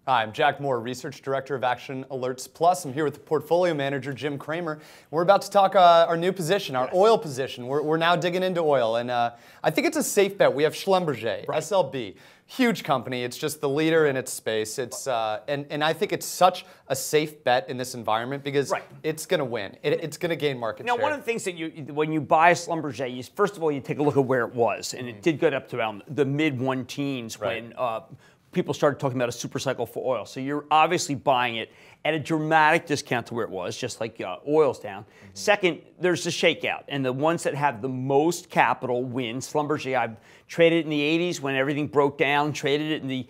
Hi, I'm Jack Mohr, Research Director of Action Alerts Plus. I'm here with the Portfolio Manager, Jim Cramer. We're about to talk our new position, our oil position. We're now digging into oil, and I think it's a safe bet. We have Schlumberger, SLB, huge company. It's just the leader in its space. It's and I think it's such a safe bet in this environment because it's going to win. It's going to gain market share. Now, one of the things that when you buy a Schlumberger, first of all, you take a look at where it was, and it did get up to around the mid-1 teens when people started talking about a super cycle for oil. So you're obviously buying it at a dramatic discount to where it was, just like oil's down. Second, there's the shakeout, and the ones that have the most capital win. Schlumberger, I've traded it in the 80s when everything broke down, traded it in the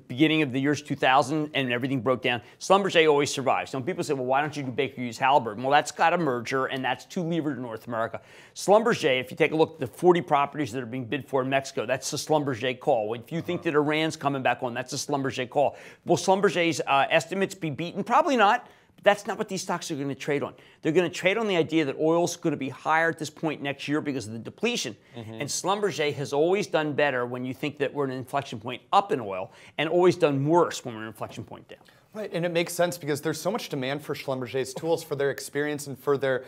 beginning of the years 2000 and everything broke down. Schlumberger always survives. So when people say, well, why don't you do Baker Hughes Halliburton? Well, that's got a merger, and that's too levered in North America. Schlumberger, if you take a look at the 40 properties that are being bid for in Mexico, that's the Schlumberger call. If you think that Iran's coming back on, that's a Schlumberger call. Will Schlumberger's estimates be beaten? Probably not. But that's not what these stocks are going to trade on. They're going to trade on the idea that oil's going to be higher at this point next year because of the depletion. And Schlumberger has always done better when you think that we're at an inflection point up in oil, and always done worse when we're at an inflection point down. Right, and it makes sense because there's so much demand for Schlumberger's tools, for their experience and for their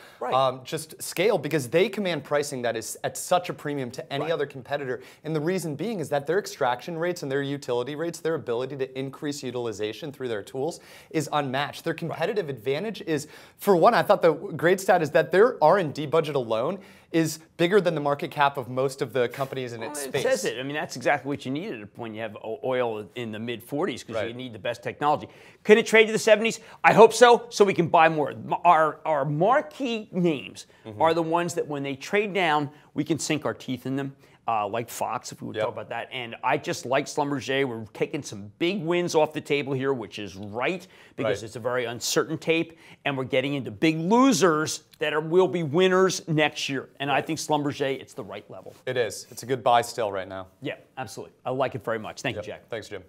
just scale, because they command pricing that is at such a premium to any other competitor. And the reason being is that their extraction rates and their utility rates, their ability to increase utilization through their tools is unmatched. Their competitive advantage is, for one, I thought the great stat is that their R&D budget alone is bigger than the market cap of most of the companies in its space. It says it. I mean, that's exactly what you need at a point. You have oil in the mid-40s because you need the best technology. Could it trade to the 70s? I hope so we can buy more. Our marquee names are the ones that when they trade down, we can sink our teeth in them. Like Fox, if we would talk about that. And I just like Schlumberger. We're taking some big wins off the table here, which is right, because it's a very uncertain tape. And we're getting into big losers that will be winners next year. And I think Schlumberger, it's the right level. It is. It's a good buy still right now. Yeah, absolutely. I like it very much. Thank you, Jack. Thanks, Jim.